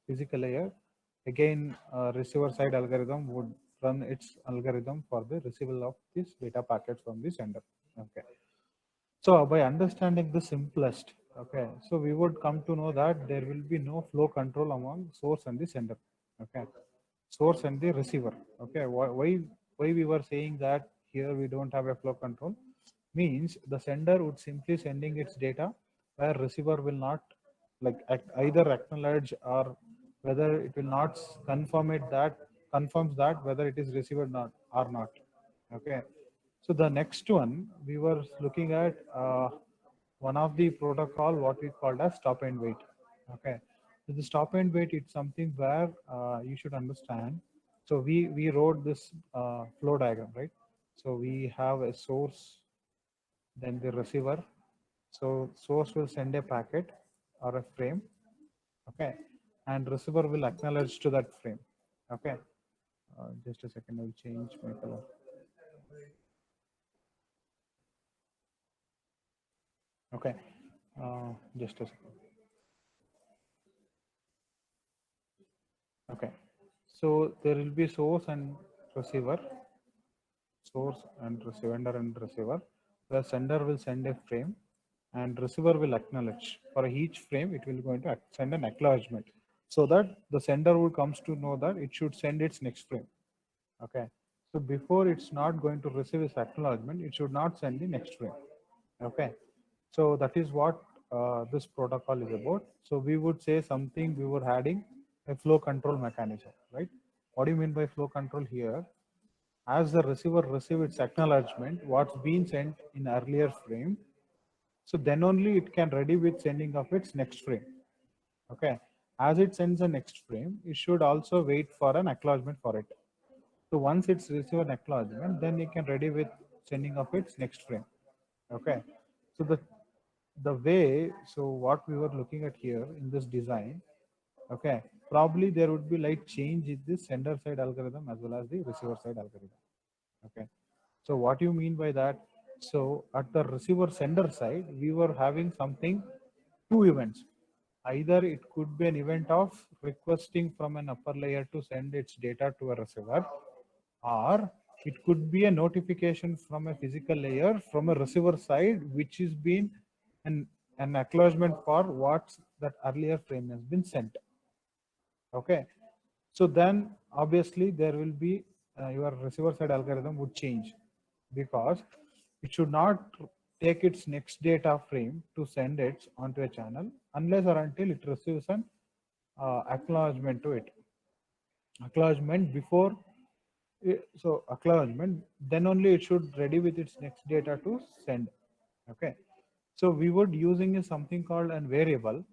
physical layer, again receiver side algorithm would run its algorithm for the receival of this data packets from the sender. Okay. So by understanding the simplest, okay, so we would come to know that there will be no flow control among source and the sender. Okay, source and the receiver. Okay, why we were saying that here we don't have a flow control means the sender would simply sending its data where receiver will not like either acknowledge or whether it will not confirm it that confirms that whether it is received or not. Okay, so the next one we were looking at one of the protocol what we called as stop and wait. Okay, so the stop and wait it's something where you should understand. So we wrote this flow diagram, right? So we have a source, then the receiver. So source will send a packet or a frame, okay, and receiver will acknowledge to that frame. Okay, just a second, I'll change my color. Okay, just a second. Okay, so there will be source and receiver, source and sender and receiver. The sender will send a frame, and receiver will acknowledge. For each frame, it will going to send an acknowledgement, so that the sender will comes to know that it should send its next frame. Okay, so before it's not going to receive its acknowledgement, it should not send the next frame. Okay, so that is what this protocol is about. So we would say something we were adding a flow control mechanism, right? What do you mean by flow control here? As the receiver receive its acknowledgement what's been sent in earlier frame, so then only it can ready with sending of its next frame. Okay, as it sends a next frame, it should also wait for an acknowledgement for it. So once it's received an acknowledgement, then it can ready with sending of its next frame. Okay, so the way, so what we were looking at here in this design, okay, probably there would be like change in the sender side algorithm as well as the receiver side algorithm. Okay, so what you mean by that? So at the receiver sender side, we were having something, two events. Either it could be an event of requesting from an upper layer to send its data to a receiver, or it could be a notification from a physical layer from a receiver side, which is been an, an acknowledgement for what that earlier frame has been sent. Okay, so then obviously there will be your receiver side algorithm would change, because it should not take its next data frame to send it onto a channel unless or until it receives an acknowledgement to it. Acknowledgement before so acknowledgement, then only it should ready with its next data to send. Okay, so we would using is something called an variable,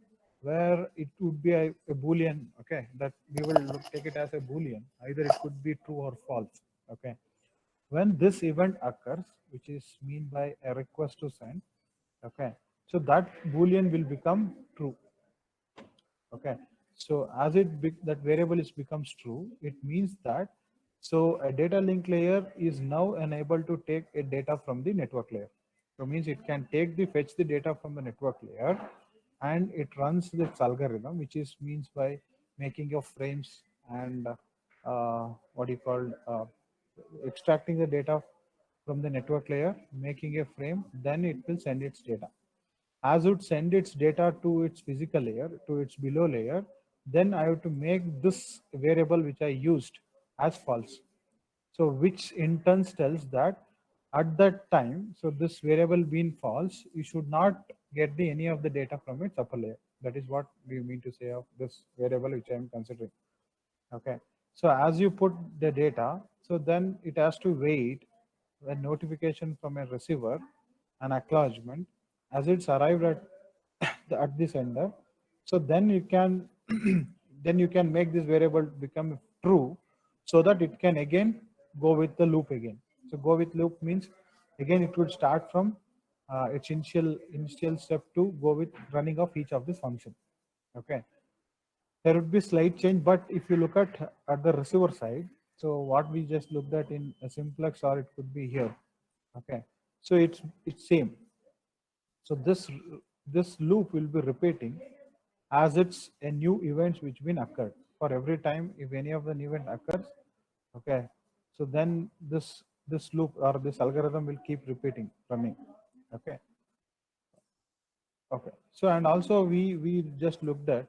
where it would be a boolean. Okay, that we will take it as a boolean, either it could be true or false. Okay, when this event occurs, which is mean by a request to send, okay, so that boolean will become true. Okay, so as that variable is becomes true, it means that so a data link layer is now enabled to take a data from the network layer. So means it can take the fetch the data from the network layer, and it runs this algorithm, which is means by making of frames and what you call extracting the data from the network layer, making a frame, then it will send its data. As it send its data to its physical layer, to its below layer, then I have to make this variable which I used as false. So which in turn tells that at that time, so this variable being false, you should not get the any of the data from its upper layer. That is what we mean to say of this variable which I am considering. Okay, so as you put the data, so then it has to wait a notification from a receiver, an acknowledgement, as it's arrived at at the sender. So then you can then you can make this variable become true, so that it can again go with the loop again. So go with loop means again it would start from its initial step to go with running of each of this function. Okay, there would be slight change, but if you look at the receiver side, so what we just looked at in a simplex, or it could be here. Okay, so it's same. So this loop will be repeating, as it's a new events which been occurred. For every time if any of the new event occurs, okay, so then this loop or this algorithm will keep repeating running. Okay. Okay. So and also we just looked at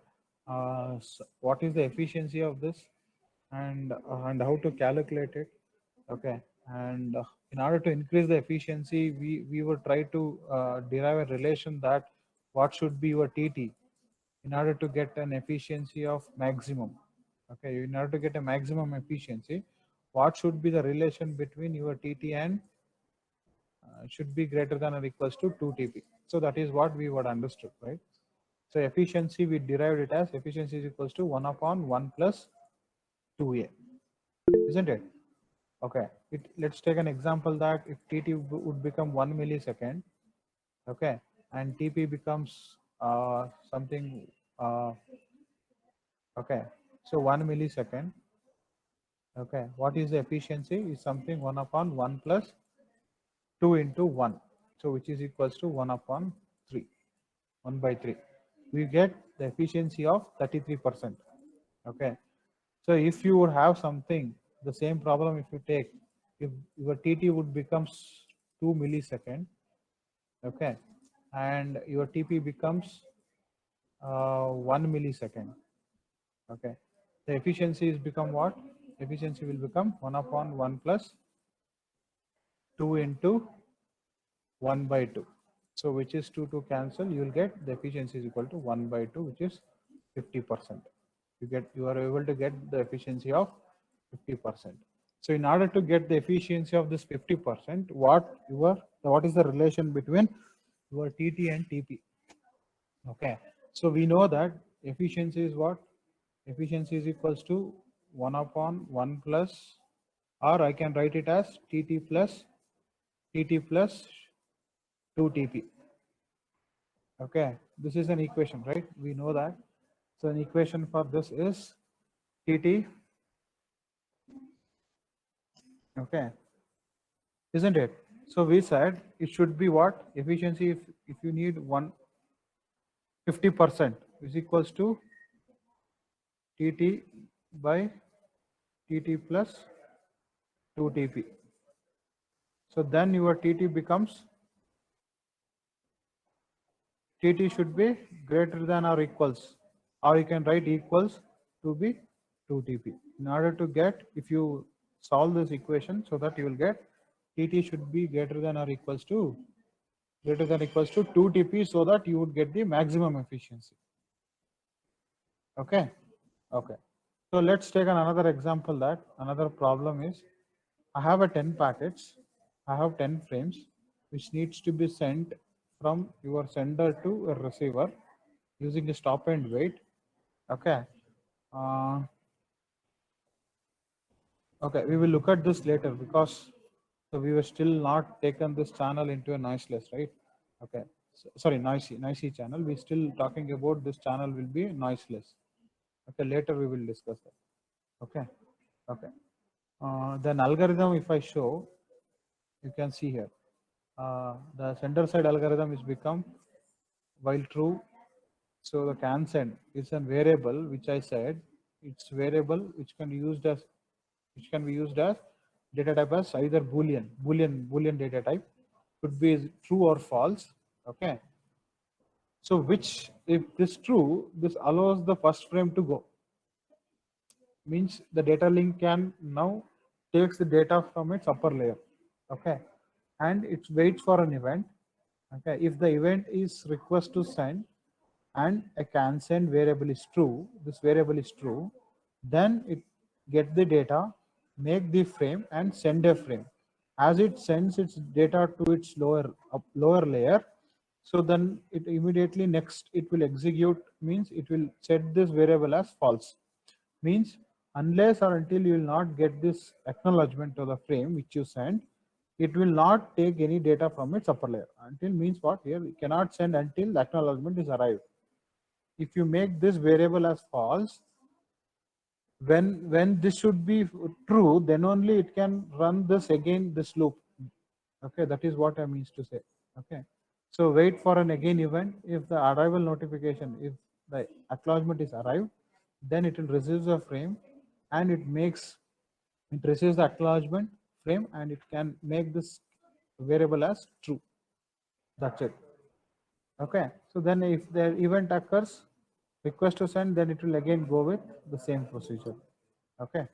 what is the efficiency of this and how to calculate it. Okay. And in order to increase the efficiency, we would try to derive a relation that what should be your TT in order to get an efficiency of maximum. Okay. In order to get a maximum efficiency, what should be the relation between your TT and should be greater than or equals to 2 TP. So that is what we would understood, right? So efficiency, we derived it as efficiency is equals to 1 upon 1 plus 2a, isn't it? Okay. Let's take an example that if TT would become 1 millisecond, okay, and TP becomes something, okay, so 1 millisecond, okay, what is the efficiency is something 1 upon 1 plus 2 into 1, so which is equals to 1 upon 3, 1 by 3. We get the efficiency of 33%. Okay. So if you would have something, the same problem if you take, if your TT would becomes 2 millisecond, okay, and your TP becomes 1 millisecond, okay, the efficiency is become what? Efficiency will become 1 upon 1 plus 2 into 1 by 2. So which is 2 to cancel, you will get the efficiency is equal to 1 by 2, which is 50%. You are able to get the efficiency of 50%. So in order to get the efficiency of this 50%, what is the relation between your TT and TP? Okay. So we know that efficiency is what? Efficiency is equals to 1 upon 1 plus, or I can write it as TT plus 2 TP. Okay, this is an equation, right? We know that. So an equation for this is TT, okay, isn't it? So we said it should be what? Efficiency if you need 50% is equals to TT by TT plus 2 TP. So then your TT becomes, TT should be greater than or equals, or you can write equals to be 2 TP. In order to get, if you solve this equation so that you will get TT should be greater than or equals to 2 TP, so that you would get the maximum efficiency. Okay. Okay. So let's take another example that another problem is I have a 10 packets, I have 10 frames which needs to be sent from your sender to a receiver using a stop and wait. Okay. Okay, we will look at this later because so we were still not taken this channel into a noiseless, right? Okay. So, sorry, noisy channel. We still talking about this channel will be noiseless. Okay, later we will discuss that. Okay. Okay. Then algorithm, if I show, you can see here. The sender side algorithm is become while true. So the can send is a variable which I said it's variable which can be used as data type as either boolean data type, could be true or false. Okay. So which if this true, this allows the first frame to go, means the data link can now takes the data from its upper layer. Okay. And it waits for an event. Okay. If the event is request to send and a can send variable is true, this variable is true, then it get the data, make the frame and send a frame. As it sends its data to its lower layer, so then it immediately next it will execute, means it will set this variable as false, means unless or until you will not get this acknowledgement to the frame which you send, it will not take any data from its upper layer. Until means what? Here we cannot send until the acknowledgement is arrived. If you make this variable as false, when this should be true, then only it can run this again, this loop. Okay, that is what I means to say. Okay, so wait for an again event. If the arrival notification, if the acknowledgement is arrived, then it will receive the frame and it receives the acknowledgement frame and it can make this variable as true. That's it. Okay. So then if the event occurs, request to send, then it will again go with the same procedure. Okay.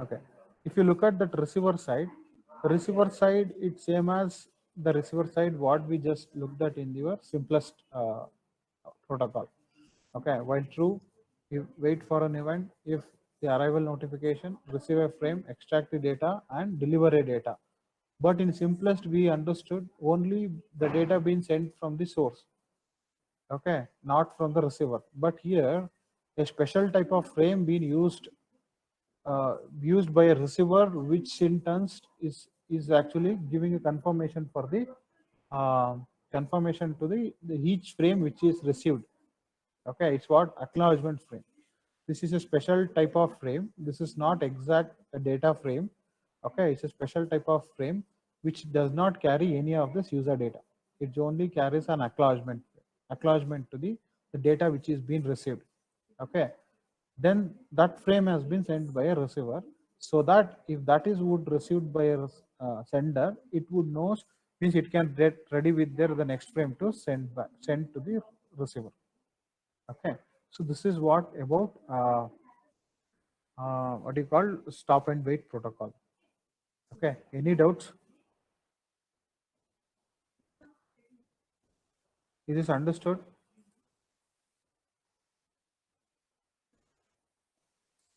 Okay. If you look at that receiver side, the receiver side, it's same as the receiver side what we just looked at in your simplest protocol. Okay. While true, you wait for an event. If the arrival notification, receive a frame, extract the data, and deliver a data. But in simplest, we understood only the data being sent from the source. Okay, not from the receiver. But here, a special type of frame being used by a receiver, which in turns is actually giving a confirmation for the confirmation to the each frame which is received. Okay, it's what acknowledgement frame. This is a special type of frame. This is not exact a data frame. Okay, it's a special type of frame which does not carry any of this user data. It only carries an acknowledgement to the data which is being received. Okay, then that frame has been sent by a receiver, so that if that is would received by a sender, it would knows, means it can get ready with their the next frame to send to the receiver. Okay, so this is what about what you call stop and wait protocol. Okay, any doubts? Is this understood?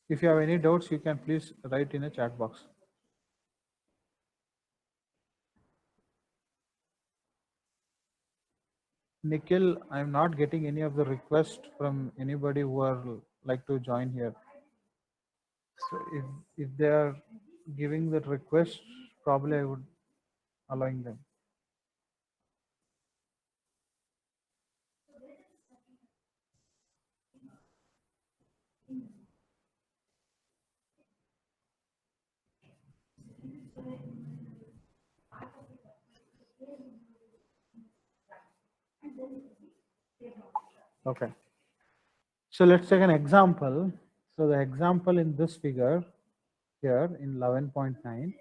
If you have any doubts, you can please write in a chat box. Nikhil, I'm not getting any of the request from anybody who are like to join here. So if they are giving that request, probably I would allowing them. Okay. So let's take an example. So the example in this figure here in 11.9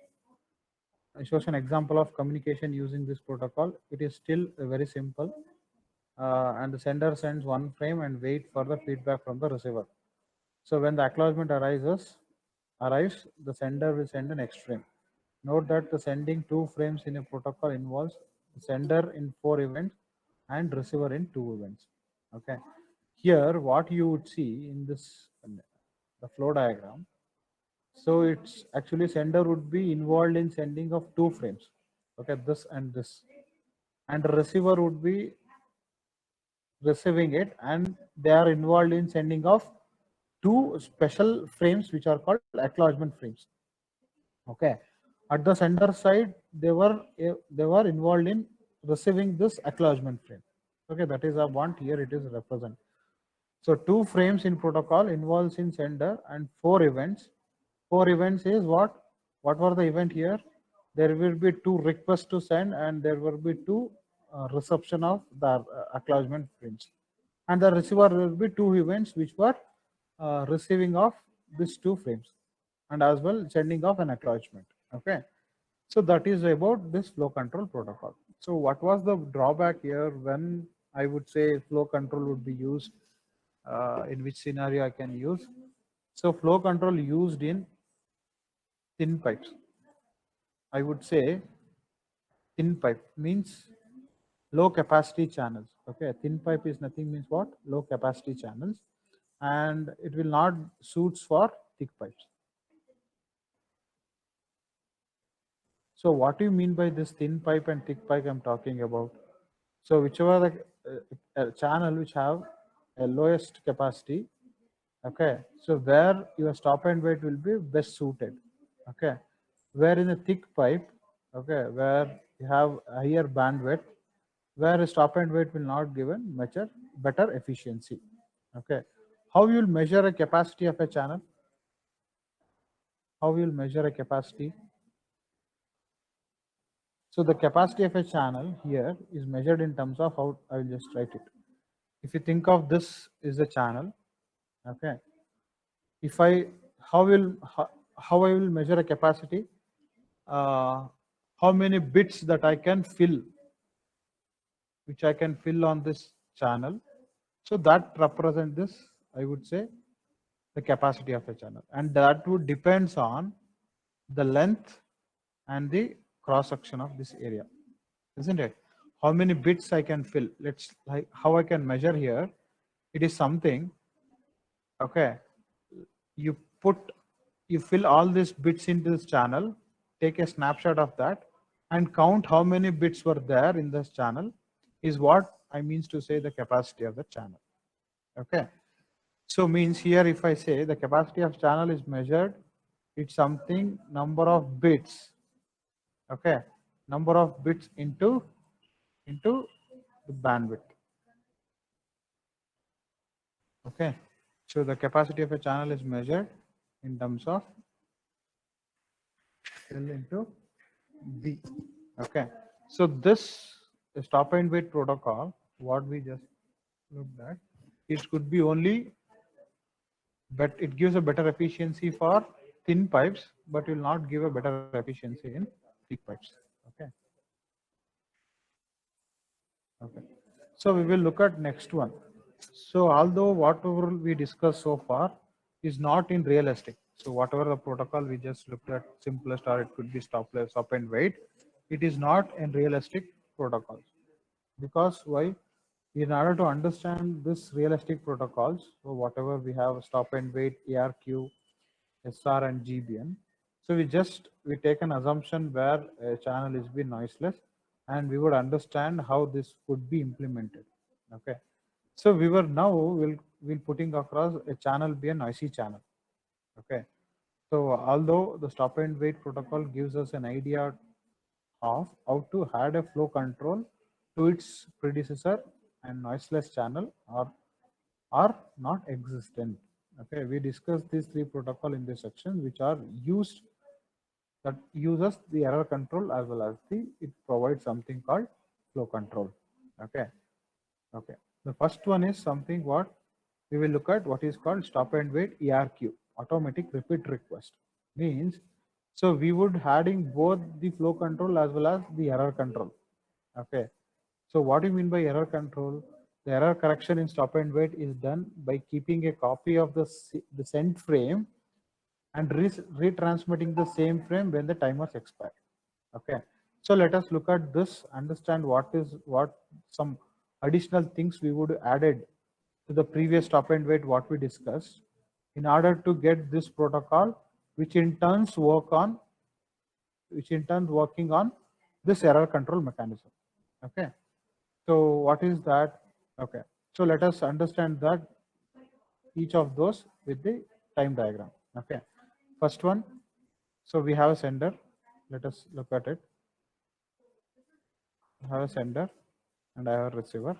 shows an example of communication using this protocol. It is still very simple, and the sender sends one frame and wait for the feedback from the receiver. So when the acknowledgement arrives, the sender will send the next frame. Note that the sending two frames in a protocol involves the sender in 4 events and receiver in 2 events. Okay. Here, what you would see in this the flow diagram. So it's actually sender would be involved in sending of 2 frames. Okay, this and this, and the receiver would be receiving it, and they are involved in sending of 2 special frames which are called acknowledgement frames. Okay, at the sender side they were involved in receiving this acknowledgement frame. Okay, that is a want here it is represent. So 2 frames in protocol involves in sender and 4 events. 4 events is what were the event here? There will be 2 requests to send and there will be 2 reception of the acknowledgement frames, and the receiver will be 2 events which were receiving of these 2 frames and as well sending of an acknowledgement. Okay, so that is about this flow control protocol. So what was the drawback here when I would say flow control would be used, in which scenario I can use? So flow control used in thin pipes. I would say thin pipe means low capacity channels. Okay, thin pipe is nothing means what? Low capacity channels, and it will not suits for thick pipes. So what do you mean by this thin pipe and thick pipe I'm talking about? So whichever the channel which have a lowest capacity, okay, so where your stop and wait will be best suited. Okay, where in a thick pipe, okay, where you have higher bandwidth, where a stop and wait will not given much better efficiency. Okay, how you will measure a capacity of a channel? How you will measure a capacity? So the capacity of a channel here is measured in terms of how I will just write it. If you think of this is a channel, okay, if I how I will measure a capacity, how many bits that I can fill, which I can fill on this channel. So that represent this, I would say, the capacity of a channel, and that would depends on the length and the cross section of this area, isn't it? How many bits I can fill? Let's like how I can measure here. It is something, okay. You put, you fill all these bits into this channel, take a snapshot of that, and count how many bits were there in this channel. Is what I means to say the capacity of the channel. Okay. So means here if I say the capacity of channel is measured, it's something number of bits. Okay, number of bits into the bandwidth. Okay, so the capacity of a channel is measured in terms of L into B. Okay, so this stop and wait protocol, what we just looked at, it could be only, but it gives a better efficiency for thin pipes, but will not give a better efficiency in thick pipes. Okay. Okay. So we will look at next one. So although whatever we discussed so far is not in realistic. So whatever the protocol we just looked at, simplest or it could be stopless, stop and wait, it is not in realistic protocols. Because why? In order to understand this realistic protocols, so whatever we have stop and wait, ARQ, SR and GBN. So we take an assumption where a channel is be noiseless, and we would understand how this could be implemented. Okay. So we were now will putting across a channel be a noisy channel. Okay. So although the stop and wait protocol gives us an idea of how to add a flow control to its predecessor, and noiseless channel are not existent. Okay, we discussed these three protocol in this section, which are used, that uses the error control as well as the it provides something called flow control. Okay, okay. The first one is something what we will look at, what is called stop and wait ARQ, automatic repeat request. Means so we would adding both the flow control as well as the error control. Okay. So what do you mean by error control? The error correction in stop and wait is done by keeping a copy of the sent frame and retransmitting the same frame when the timers expire. Okay. So let us look at this, understand what some additional things we would added to the previous stop and wait what we discussed in order to get this protocol, which in turns working on this error control mechanism. Okay. So what is that? Okay. So let us understand that each of those with the time diagram. Okay. First one. So we have a sender. Let us look at it. I have a sender and I have a receiver.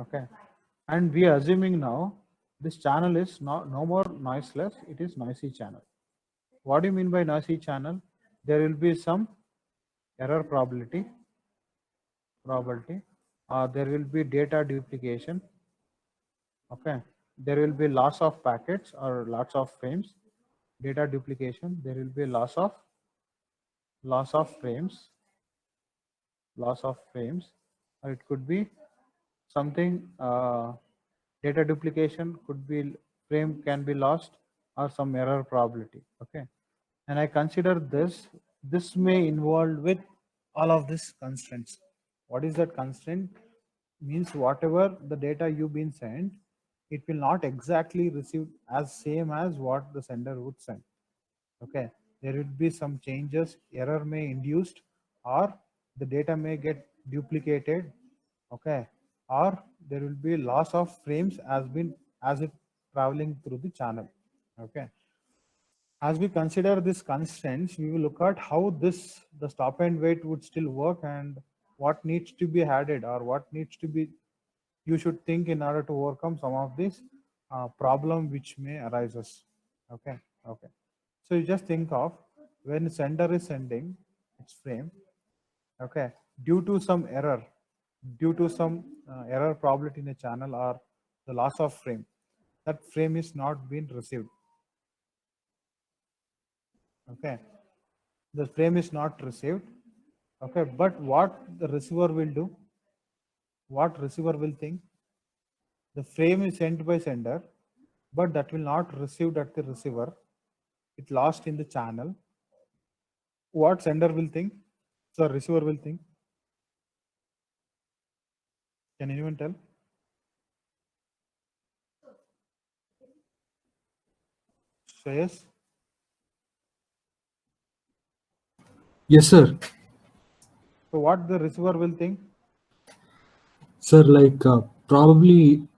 Okay. And we are assuming now this channel is no more noiseless. It is noisy channel. What do you mean by noisy channel? There will be some error probability. There will be data duplication. Okay, there will be loss of packets or lots of frames, data duplication. There will be loss of frames, or it could be something, data duplication could be, frame can be lost, or some error probability. Okay, and I consider this may involve with all of these constraints. What is that constraint? Means whatever the data you've been sent, it will not exactly receive as same as what the sender would send. Okay, there will be some changes, error may induced, or the data may get duplicated. Okay, or there will be loss of frames as it traveling through the channel. Okay, as we consider these constraints, we will look at how the stop and wait would still work, and what needs to be added, or what needs to be you should think in order to overcome some of these problem which may arises. Okay, okay. So you just think of when sender is sending its frame, okay, due to some error, due to some error probability in a channel or the loss of frame, that frame is not being received. Okay, the frame is not received. Okay, but what the receiver will do, what receiver will think, the frame is sent by sender, but that will not received at the receiver, it lost in the channel. What sender will think, so receiver will think? Can anyone tell? So yes. Yes, sir. So what the receiver will think? Sir, like probably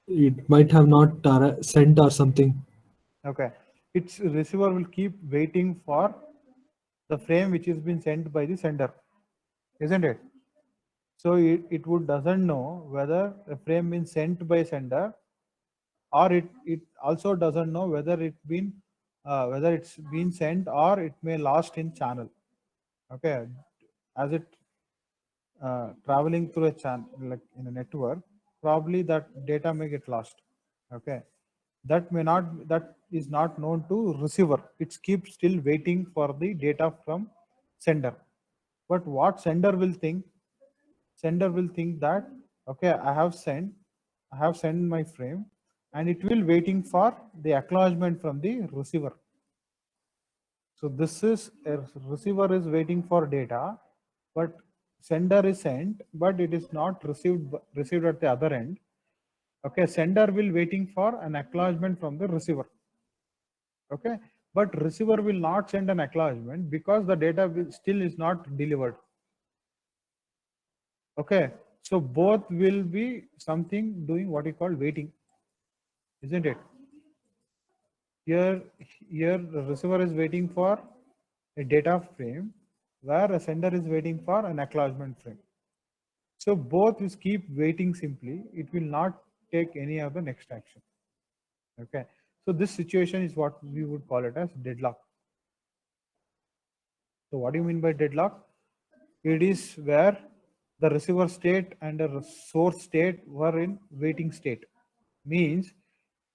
it might have not sent or something. Okay, its receiver will keep waiting for the frame which is been sent by the sender, isn't it? So it would doesn't know whether a frame been sent by sender, or it also doesn't know whether it's been sent or it may lost in channel. Okay, as it traveling through a channel like in a network, probably that data may get lost. Okay, that is not known to receiver. It keeps still waiting for the data from sender. But what sender will think, sender will think that, okay, I have sent my frame, and it will waiting for the acknowledgement from the receiver. So this is a receiver is waiting for data, but sender is sent, but it is not received at the other end. Okay, sender will waiting for an acknowledgement from the receiver. Okay, but receiver will not send an acknowledgement because the data still is not delivered. Okay, so both will be something doing what you call waiting, isn't it? Here, here the receiver is waiting for a data frame, where a sender is waiting for an acknowledgement frame. So both is keep waiting simply. It will not take any of the next action. Okay. So this situation is what we would call it as deadlock. So what do you mean by deadlock? It is where the receiver state and the source state were in waiting state. Means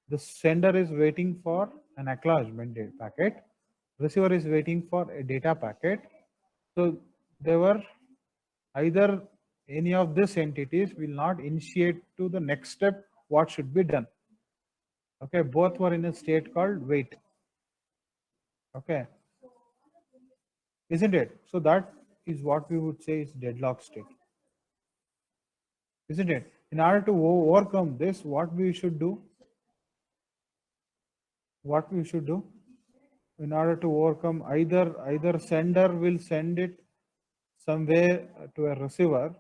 the sender is waiting for an acknowledgement data packet, receiver is waiting for a data packet. So they were either any of these entities will not initiate to the next step what should be done. Okay, both were in a state called wait. Okay, isn't it? So that is what we would say is deadlock state, isn't it? In order to overcome this, what we should do, what we should do in order to overcome, either sender will send it somewhere to a receiver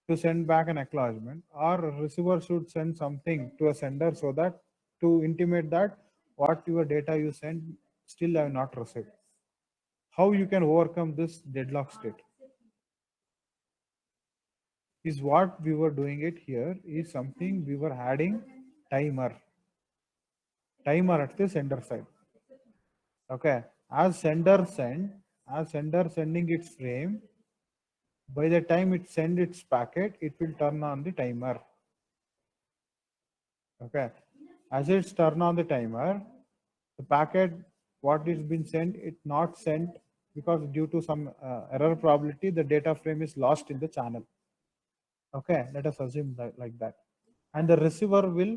to send back an acknowledgement, or a receiver should send something to a sender so that to intimate that what your data you send still I have not received. How you can overcome this deadlock state is what we were doing it here, is something we were adding timer, timer at the sender side. Okay, as sender send, as sender sending its frame, by the time it send its packet, it will turn on the timer. Okay, as it's turn on the timer, the packet what is been sent, it not sent because due to some error probability, the data frame is lost in the channel. Okay, let us assume that like that, and the receiver will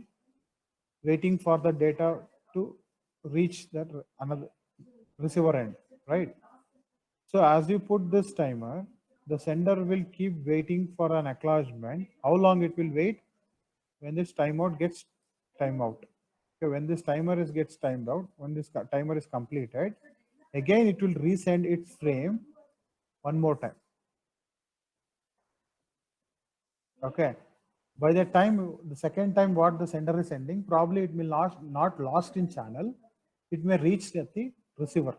waiting for the data to reach that another receiver end, right? So as you put this timer, the sender will keep waiting for an acknowledgement. How long it will wait? When this timeout gets time out. Okay, when this timer is gets timed out, when this timer is completed, again it will resend its frame one more time. Okay. By the time the second time what the sender is sending, probably it will not lost in channel. It may reach at the receiver.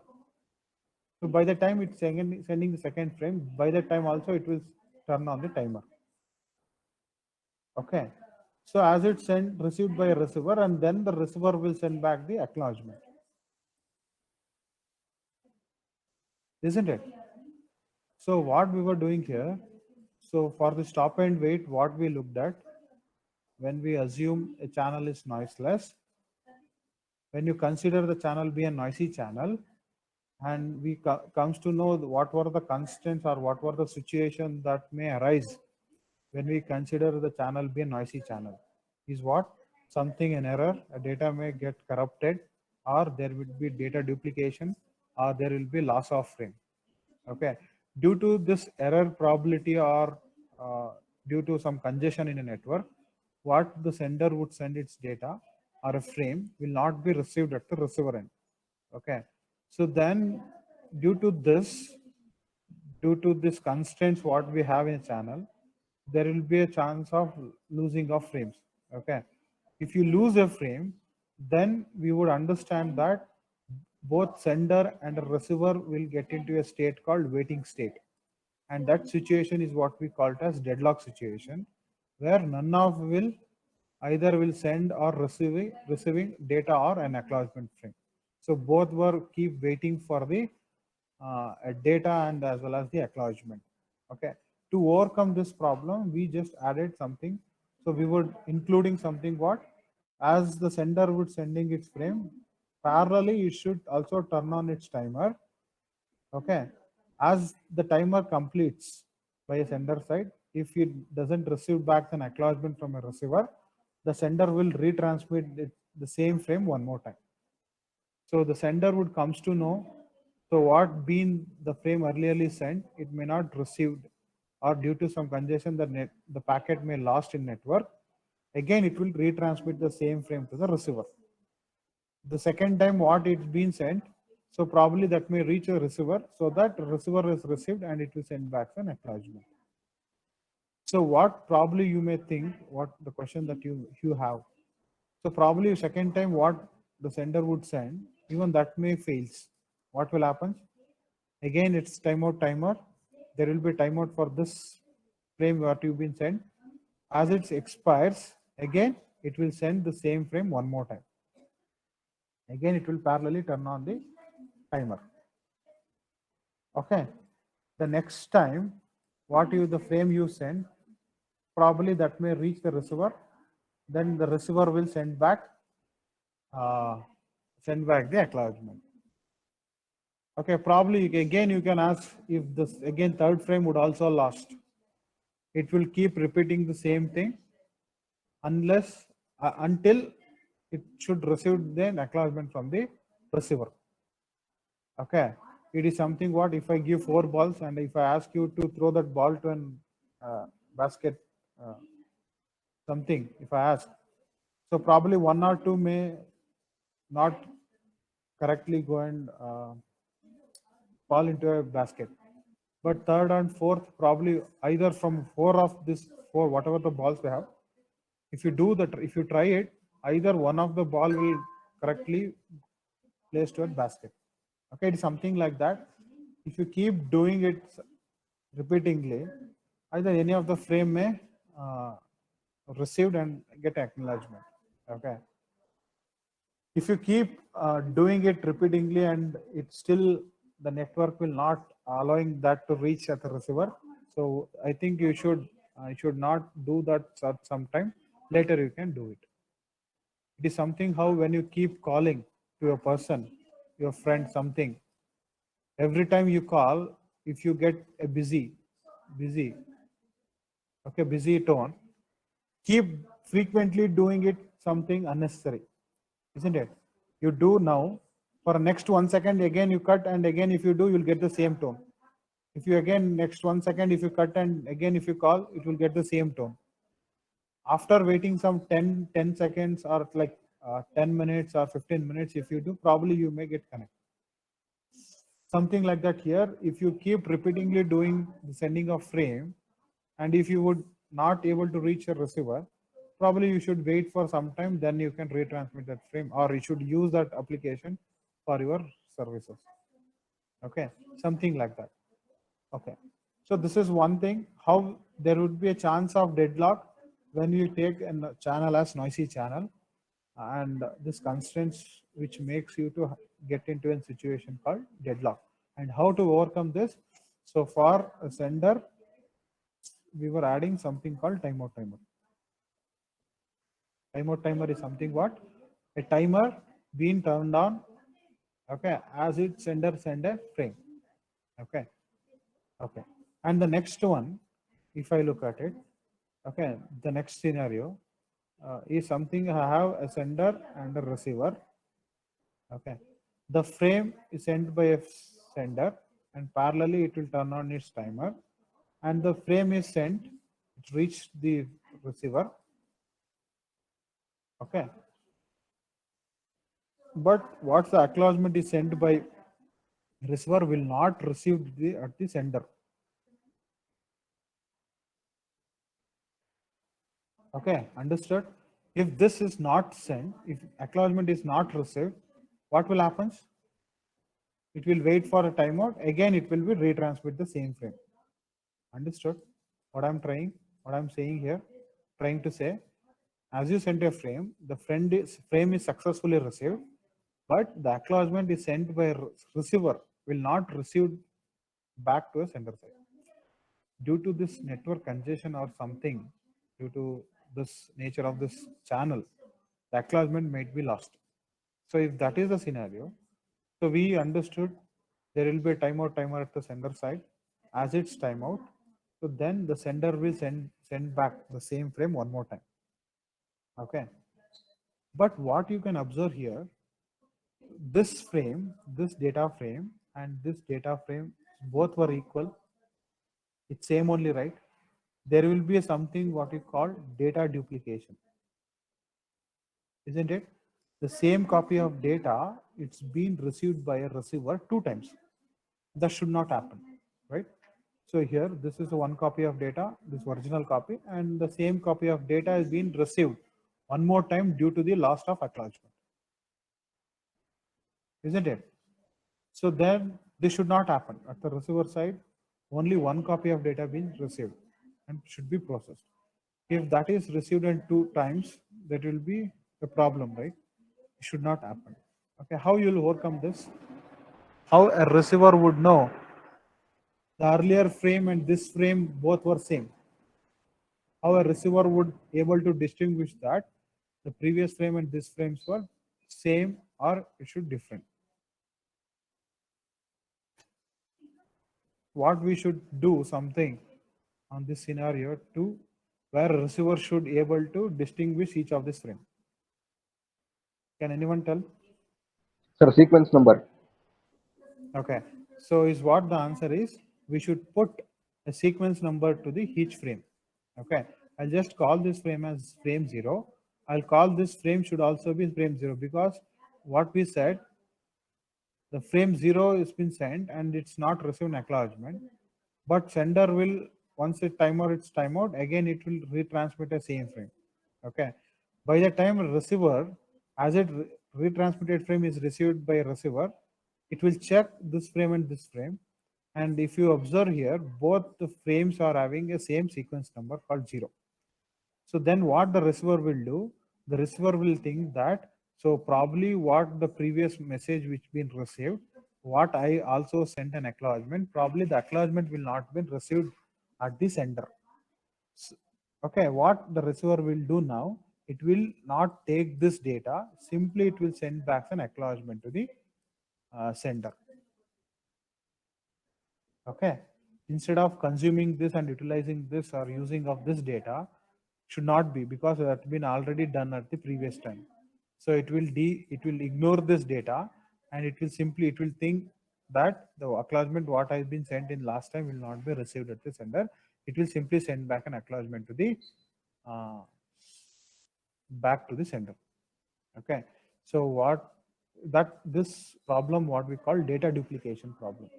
So by the time it's sending the second frame, by that time also it will turn on the timer. Okay. So as it's sent received by a receiver, and then the receiver will send back the acknowledgement. isn't it? So what we were doing here, so for the stop and wait, what we looked at, when we assume a channel is noiseless, when you consider the channel be a noisy channel, and we comes to know what were the constraints or what were the situations that may arise when we consider the channel be a noisy channel, is what? Something an error, a data may get corrupted, or there would be data duplication, or there will be loss of frame. Okay, due to this error probability, or due to some congestion in a network, what the sender would send its data or a frame will not be received at the receiver end. Okay, so then due to this, due to this constraints what we have in a channel, there will be a chance of losing of frames. Okay, if you lose a frame, then we would understand that both sender and receiver will get into a state called waiting state, and that situation is what we call it as deadlock situation, where none of will either will send or receiving data or an acknowledgement frame. So both were keep waiting for the data and as well as the acknowledgement. Okay, to overcome this problem, we just added something. So we would including something what, as the sender would sending its frame, parallelly it should also turn on its timer. Okay, as the timer completes by a sender side, if it doesn't receive back an acknowledgement from a receiver, the sender will retransmit the same frame one more time. So the sender would comes to know, so what been the frame earlierly sent, it may not received, or due to some congestion the packet may lost in network. Again, it will retransmit the same frame to the receiver. The second time what it's been sent, so probably that may reach a receiver, so that receiver is received and it will send back an acknowledgement. So what probably you may think, what the question that you have, so probably second time what the sender would send, even that may fails. What will happen? Again, it's timeout timer. There will be timeout for this frame what you've been sent. As it expires, again it will send the same frame one more time. Again, it will parallelly turn on the timer. Okay. The next time, what you the frame you send, probably that may reach the receiver. Then the receiver will uh, send back the acknowledgement. Okay, probably again you can ask if this again third frame would also lost. It will keep repeating the same thing unless until it should receive the acknowledgement from the receiver. Okay, it is something what if I give 4 balls and if I ask you to throw that ball to an basket, something if I ask, so probably 1 or 2 may not correctly go and fall into a basket. But third and fourth, probably either from 4 of this 4, whatever the balls we have, if you do that, if you try it, either one of the ball will correctly place to a basket. Okay, it's something like that. If you keep doing it repeatedly, either any of the frame may received and get acknowledgement. Okay, if you keep doing it repeatedly and it still the network will not allowing that to reach at the receiver, so I think you should not do that at some time. Later you can do it. It is something how when you keep calling to a person, your friend, something, every time you call, if you get a busy, okay, busy tone, keep frequently doing it something unnecessary, isn't it? You do now for next 1 second, again you cut, and again if you do, you'll get the same tone. If you again next 1 second, if you cut and again if you call, it will get the same tone. After waiting some 10 seconds or like 10 minutes or 15 minutes, if you do, probably you may get connected. Something like that here, if you keep repeatedly doing the sending of frame, and if you would not able to reach a receiver, probably you should wait for some time, then you can retransmit that frame, or you should use that application for your services. Okay, something like that. Okay, so this is one thing, how there would be a chance of deadlock when you take a channel as noisy channel, and this constraints which makes you to get into a situation called deadlock. And how to overcome this? So for a sender, we were adding something called timeout timer. Timeout timer is something what? A timer being turned on, okay, as it sender send a frame. Okay. Okay. And the next one, if I look at it, okay, the next scenario is something I have a sender and a receiver. Okay. The frame is sent by a sender and parallelly it will turn on its timer and the frame is sent, it reached the receiver. Okay. But what's the acknowledgement is sent by receiver will not receive the at the sender. Okay, understood. If this is not sent, if acknowledgement is not received, what will happen? It will wait for a timeout. Again, it will be retransmit the same frame. Understood? What what I'm saying here, trying to say, as you sent a frame, the frame is successfully received, but the acknowledgement is sent by receiver will not receive back to a sender side. Due to this network congestion or something, due to this nature of this channel, the acknowledgement might be lost. So if that is the scenario, so we understood there will be a timeout timer at the sender side. As it's timeout, so then the sender will send back the same frame one more time. Okay. But what you can observe here, this frame, this data frame, and this data frame, both were equal. It's same only, right? There will be something what you call data duplication, isn't it? The same copy of data, it's been received by a receiver two times. That should not happen, right? So here, this is one copy of data, this original copy, and the same copy of data is being received one more time due to the loss of acknowledgement, isn't it? So then this should not happen. At the receiver side, only one copy of data being received and should be processed. If that is received in two times, that will be a problem, right? It should not happen. Okay, how you will overcome this? How a receiver would know the earlier frame and this frame both were same? How a receiver would able to distinguish that the previous frame and this frames were same or it should different? What we should do something on this scenario to where a receiver should able to distinguish each of this frame? Can anyone tell? Sir, sequence number. Okay, so is what the answer is, we should put a sequence number to the each frame. Okay, I'll just call this frame as frame 0. I'll call this frame should also be frame 0 because what we said, the frame 0 has been sent and it's not received an acknowledgement, but sender will, once it timer its timeout, again it will retransmit a same frame. Okay, by the time receiver, as it retransmitted frame is received by a receiver, it will check this frame and this frame, and if you observe here, both the frames are having a same sequence number called 0. So then what the receiver will do, the receiver will think that, so probably what the previous message which been received, what I also sent an acknowledgement, probably the acknowledgement will not been received at the sender. Okay, what the receiver will do now, it will not take this data, simply it will send back an acknowledgement to the sender. Okay, instead of consuming this and utilizing this or using of this data, should not be, because that's been already done at the previous time. So it will ignore this data and it will simply, it will think that the acknowledgement what has been sent in last time will not be received at the sender. It will simply send back an acknowledgement to the uh, back to the sender. Okay, so what that this problem what we call data duplication problem.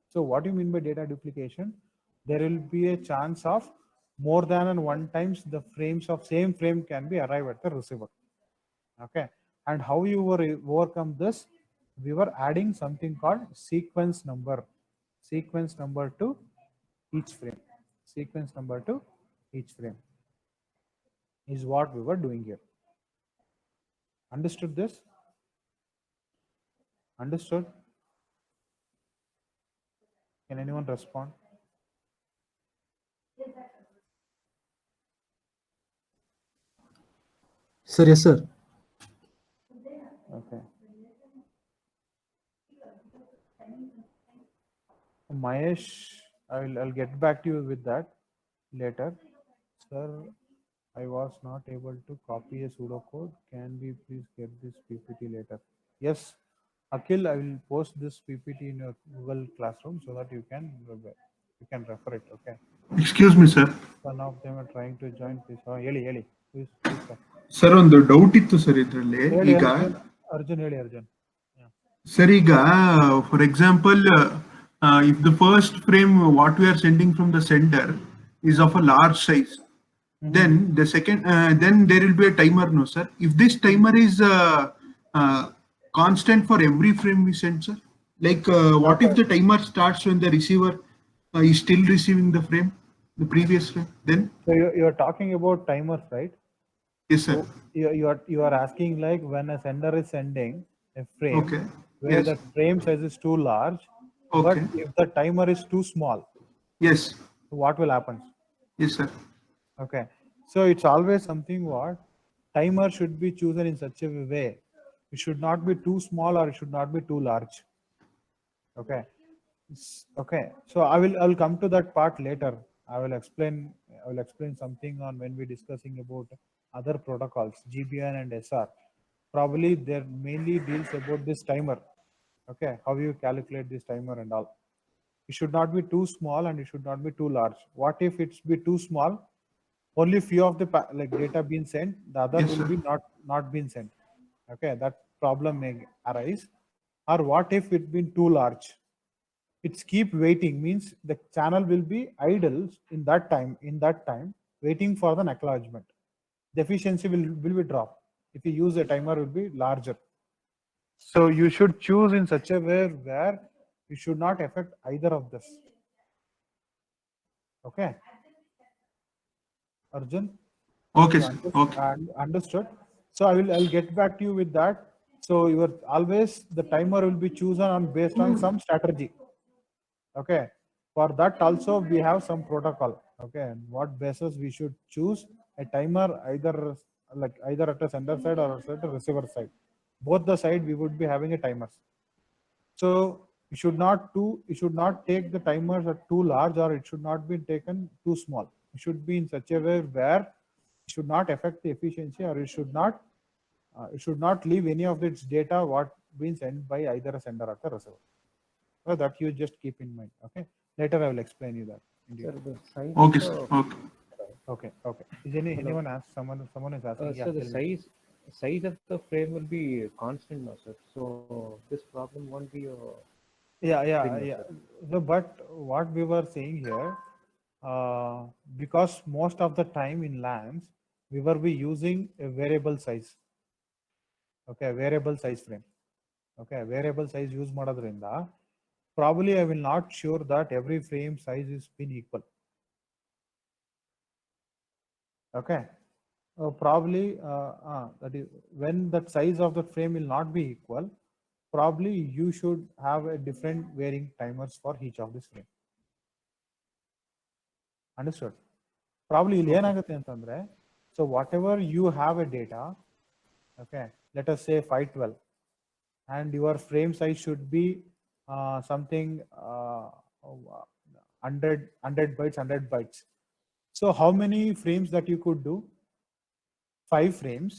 So what do you mean by data duplication? There will be a chance of more than and one times the frames of same frame can be arrived at the receiver. Okay, and how you were overcome this? We were adding something called sequence number to each frame. Sequence number to each frame is what we were doing here. Understood this? Understood? Can anyone respond? Sir, yes, sir. Okay. Mahesh, I'll get back to you with that later. Sir, I was not able to copy a pseudocode. Can we please get this PPT later? Yes, Akhil, I will post this PPT in your Google Classroom so that you can refer it. Okay. Excuse me, sir. One of them are trying to join. Please, ಹೇಳಿ. Please, sir. Sir ಒಂದು doubt ಇತ್ತು sir ಇದರಲ್ಲಿ ಹೇಳಿ ಈಗ ಅರ್ಜುನ್ ಹೇಳಿ Arjun. Yeah. Sir ಈಗ for example if the first frame what we are sending from the sender is of a large size, then the second then there will be a timer, no sir? If this timer is uh, constant for every frame we send, sir, like what if the timer starts when the receiver is still receiving the frame, the previous frame, then? So you're talking about timers, right? Yes, sir. You are asking like when a sender is sending a frame Okay. where Yes. the frame size is too large, but Okay. if the timer is too small, Yes. what will happen? Yes, sir. Okay, so it's always something what timer should be chosen in such a way. It should not be too small or it should not be too large. Okay. Okay, so I will come to that part later. I will explain something on when we're discussing about other protocols, GBN and SR. Probably there mainly deals about this timer. Okay, how you calculate this timer and all. It should not be too small and it should not be too large. What if it's be too small? Only few of the like data being sent, the other Yes, will sir. be not being sent. Okay, that problem may arise. Or what if it been too large? It's keep waiting means the channel will be idle in that time waiting for the acknowledgement. The efficiency will be dropped if you use a timer will be larger. So you should choose in such a way where you should not affect either of this. Okay, Arjun, Okay, you sir. Okay. understood. So I'll get back to you with that. So you are always the timer will be chosen on based on some strategy. Okay, for that also we have some protocol. Okay, and what basis we should choose a timer either at a sender side or at a receiver side. Both the side we would be having a timers. So you should not take the timers at too large or it should not be taken too small. It should be in such a way where it should not affect the efficiency or it should not leave any of its data what being sent by either a sender or the receiver. So that you just keep in mind. Okay. Later I will explain you that. in Sir, detail. the size Okay, of sir. the Okay. Okay. Is anyone asked? Someone is asking. sir, the tell me. size of the frame will be constant now, sir. So this problem won't be a Yeah. No, but what we were saying here, because most of the time in LANs, we were be using a variable size. Okay, variable size frame. Okay, variable size use ಮಾಡೋದ್ರಿಂದ probably I will not sure that every frame size is been equal. Okay, probably that is when that size of the frame will not be equal, probably you should have a different varying timers for each of this frame. Understood? Probably ಇಲ್ಲಿ ಏನಾಗುತ್ತೆ ಅಂತಂದ್ರೆ, so whatever you have a data, okay, let us say 512, and your frame size should be something 100 bytes, 100 bytes. So how many frames that you could do? 5 frames.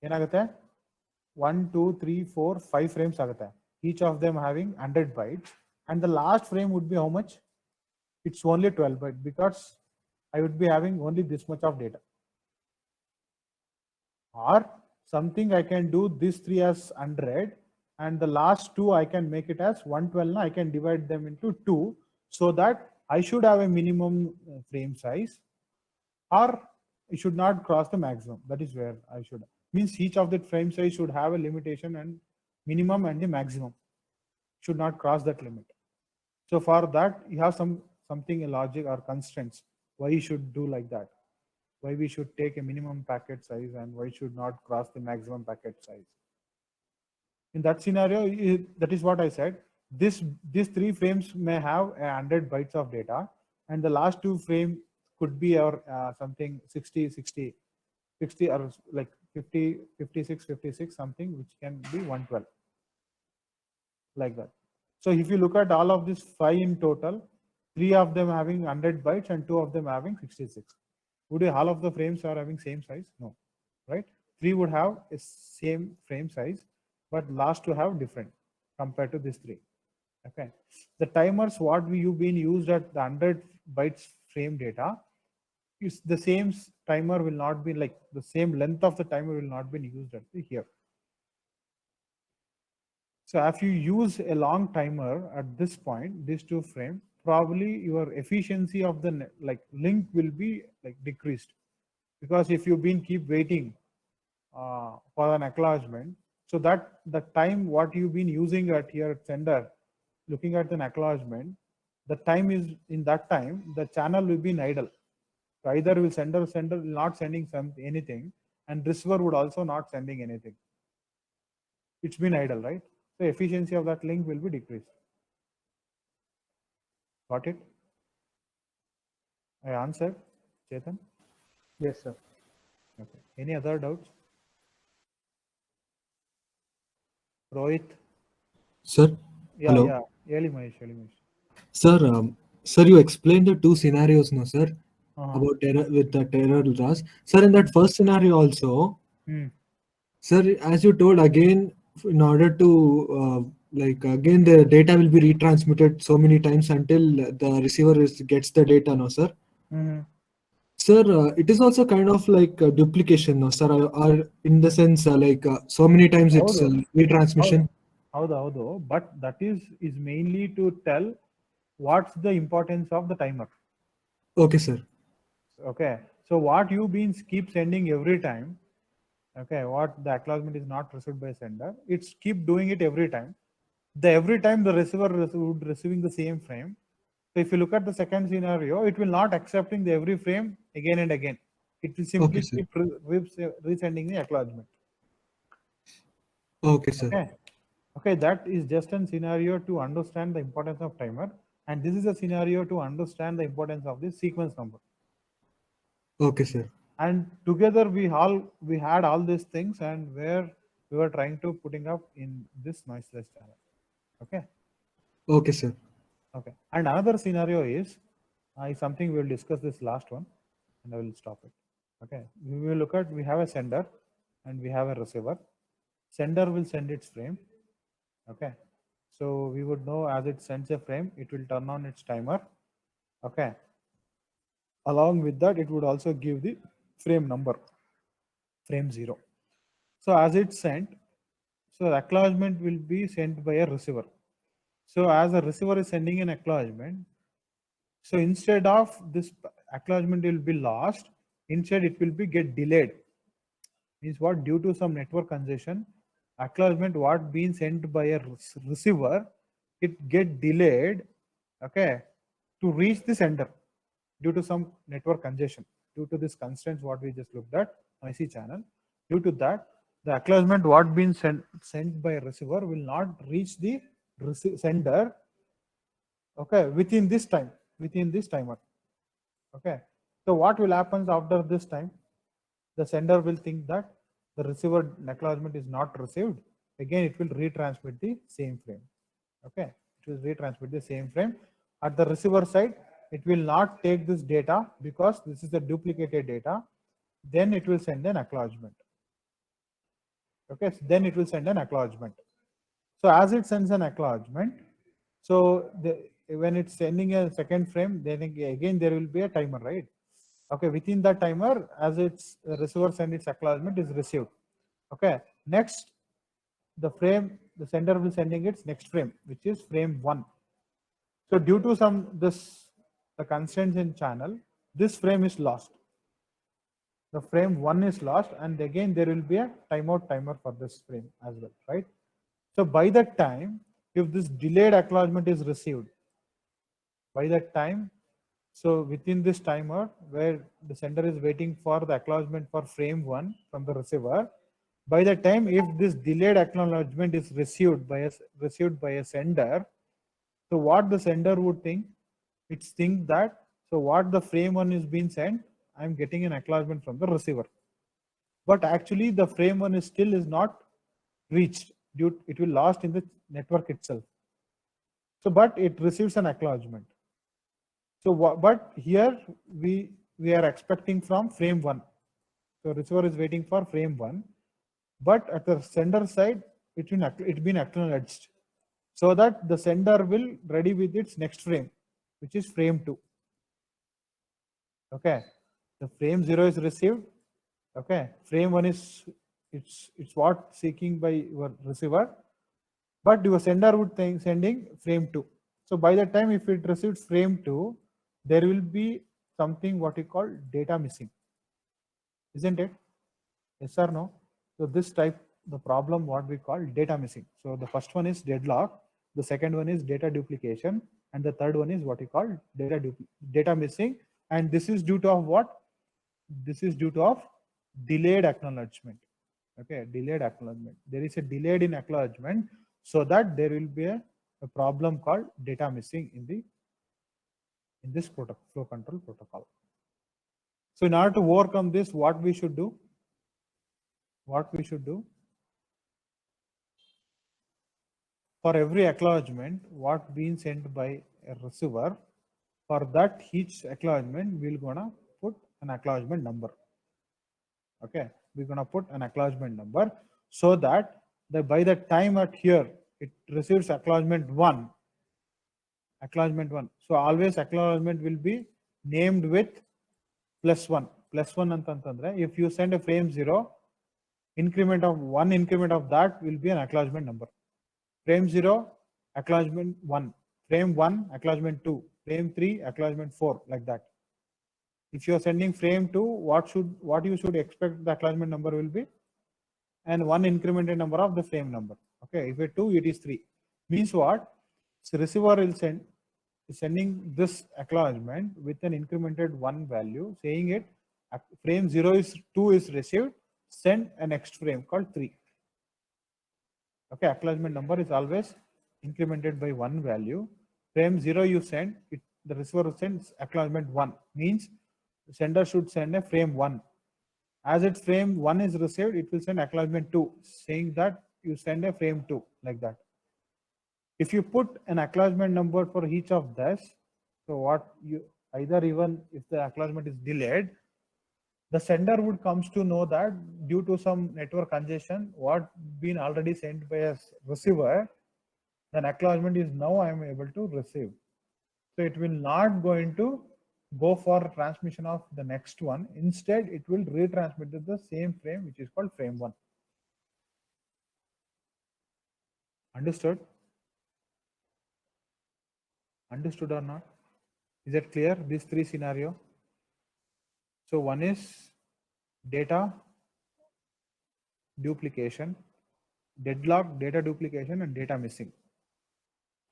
ಏನಾಗುತ್ತೆ 1 2 3 4 5 frames ಆಗುತ್ತೆ, each of them having 100 bytes, and the last frame would be how much? It's only 12 bytes because I would be having only this much of data. Or something I can do this 3 as 100 and the last 2 I can make it as 112. Now I can divide them into 2 so that I should have a minimum frame size, or it should not cross the maximum. That is where I should means each of the frame size should have a limitation and minimum and the maximum should not cross that limit. So for that you have something a logic or constraints why you should do like that, why we should take a minimum packet size and why should not cross the maximum packet size. In that scenario, that is what I said. these three frames may have 100 bytes of data, and the last two frame could be our something 60 or like 50, 56, 56 something, which can be 112, like that. So if you look at all of these five in total, three of them having 100 bytes and two of them having 66. Would all of the frames are having same size? No, right? Three would have a same frame size, but last two have different compared to these three. Okay, the timers what you been used at the 100 bytes frame data is the same timer will not be like the same length of the timer will not be used at the here. So if you use a long timer at this point, these two frame, probably your efficiency of the like link will be like decreased, because if you've been keep waiting for an acknowledgement, so that the time what you've been using at here at sender, looking at an acknowledgement, the time is in that time the channel will be in idle. So either will sender will not sending some anything, and receiver would also not sending anything. It's been idle, right? So efficiency of that link will be decreased. Got it? I answered, Chetan. Yes, sir. Okay. Any other doubts? Rohit? Sir? Yeah, Hello? yeah. Early Mahesh, early Mahesh. Sir, sir, you explained the two scenarios, no, sir, Uh-huh. about terror with the terror loss. Sir, in that first scenario also, Hmm. sir, as you told again, in order to like again the data will be retransmitted so many times until the receiver gets the data, no, sir. Mhm. Sir, it is also kind of like duplication, no, sir, or in the sense like so many times it's ಹೌದು retransmission. ಹೌದು but that is mainly to tell what's the importance of the timer. Okay, sir. Okay, so what you been keep sending every time, okay, what the acknowledgement is not received by sender, it's keep doing it every time. The every time the receiver would receiving the same frame. So if you look at the second scenario, it will not accepting the every frame again and again. It will simply Okay, sir. keep resending the acknowledgement. Okay, sir. Okay. Okay, that is just a scenario to understand the importance of timer, and this is a scenario to understand the importance of the sequence number. Okay, sir. And together we had all these things, and where we were trying to putting up in this noiseless channel. Okay. Okay, sir. Okay. And another scenario is something we'll discuss this last one, and I will stop it. Okay. We will look at, we have a sender and we have a receiver. Sender will send its frame. Okay. So we would know as it sends a frame, it will turn on its timer. Okay. Along with that, it would also give the frame number, frame 0. So as it's sent, so the acknowledgement will be sent by a receiver. So as a receiver is sending an acknowledgement, so instead of this acknowledgement will be lost, instead it will be get delayed. Means what? Due to some network congestion, acknowledgement what being sent by a receiver, it get delayed, okay, to reach the sender due to some network congestion. Due to this constraints what we just looked at, noisy channel, due to that, the acknowledgement what been sent by a receiver will not reach the sender, okay, within this time, within this timer. Okay, so what will happen after this time? The sender will think that the receiver acknowledgement is not received. Again, it will retransmit the same frame. Okay, it will retransmit the same frame. At the receiver side, it will not take this data because this is the duplicated data. Then it will send an acknowledgement. Okay, so then it will send an acknowledgement. So as it sends an acknowledgement, so when it's sending a second frame, then again there will be a timer, right? Okay, within that timer, as its receiver send its acknowledgement is received. Okay, next the frame, the sender will sending its next frame, which is frame 1. So due to some the constraints in channel, this frame is lost. The frame 1 is lost, and again there will be a timeout timer for this frame as well, right? So by that time, if this delayed acknowledgement is received, by that time, so within this timer where the sender is waiting for the acknowledgement for frame 1 from the receiver, by the time if this delayed acknowledgement is received by a sender, So what the sender would think, it's think that, so what the frame 1 is being sent, I'm getting an acknowledgement from the receiver. But actually the frame 1 is still is not reached, due it will lost in the network itself. So but it receives an acknowledgement. So but here we are expecting from frame 1. So receiver is waiting for frame 1, but at the sender side it been acknowledged, so that the sender will ready with its next frame, which is frame 2. Okay, the frame 0 is received. Okay, frame 1 is it's what seeking by your receiver, but your sender would think sending frame 2. So by the time if it receives frame 2, there will be something what you call data missing, isn't it? Yes or no? So this type, the problem what we call data missing. So the first one is deadlock, the second one is data duplication, and the third one is what you call data missing. And this is due to of what? This is due to of delayed acknowledgement. Okay, delayed acknowledgement. There is a delayed in acknowledgement, so that there will be a problem called data missing in this flow control protocol. So in order to overcome this, what we should do? For every acknowledgement what being sent by a receiver, for that each acknowledgement we're gonna put an acknowledgement number. Okay, we're gonna put an acknowledgement number, so that by the time at here it receives acknowledgement 1. So always acknowledgement will be named with +1 antantandre. If you send a frame 0, increment of 1 increment of that will be an acknowledgement number. Frame 0, acknowledgement 1, frame 1, acknowledgement 2, frame 3, acknowledgement 4, like that. If you are sending frame 2, what you should expect the acknowledgement number will be, and 1 incremented number of the frame number. Okay, if it 2, it is 3. Means what? So receiver will sending this acknowledgement with an incremented 1 value, saying it frame 2 is received, send a next frame called 3. Okay, acknowledgement number is always incremented by 1 value. Frame 0 you send, the receiver sends acknowledgement 1, means the sender should send a frame 1. As its frame 1 is received, it will send acknowledgement 2, saying that you send a frame 2, like that. If you put an acknowledgement number for each of this, so what you either, even if the acknowledgement is delayed, the sender would comes to know that due to some network congestion, what been already sent by a receiver, then acknowledgement is now I am able to receive. So it will not going to go for transmission of the next one. Instead, it will retransmit to the same frame, which is called frame 1. Understood? Understood or not? Is that clear? These 3 scenario. So one is data duplication, deadlock, data duplication, and data missing.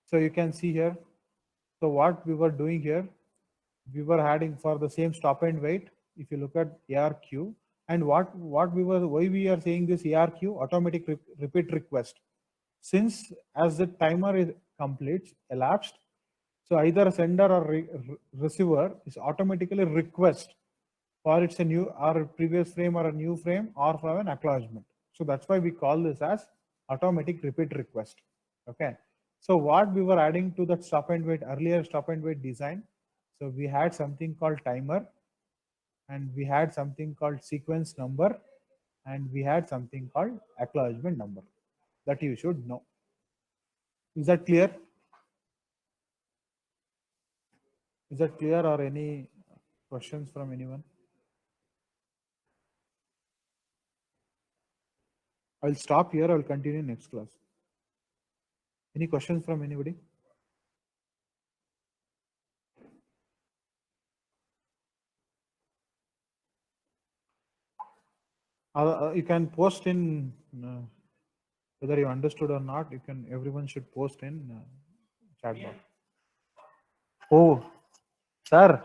So you can see here. So what we were doing here, we were adding for the same stop and wait. If you look at ARQ, and why we are saying this ARQ, automatic repeat request. Since as the timer is completes, elapsed, so either a sender or receiver is automatically request for it's a new or a previous frame or a new frame or for an acknowledgement. So that's why we call this as automatic repeat request. Okay. So what we were adding to that stop and wait, earlier stop and wait design. So we had something called timer, and we had something called sequence number, and we had something called acknowledgement number, that you should know. Is that clear? Is that clear, or any questions from anyone? I'll stop here. I'll continue next class. Any questions from anybody? You can post in whether you understood or not. You can. Everyone should post in chat box. Oh, sir.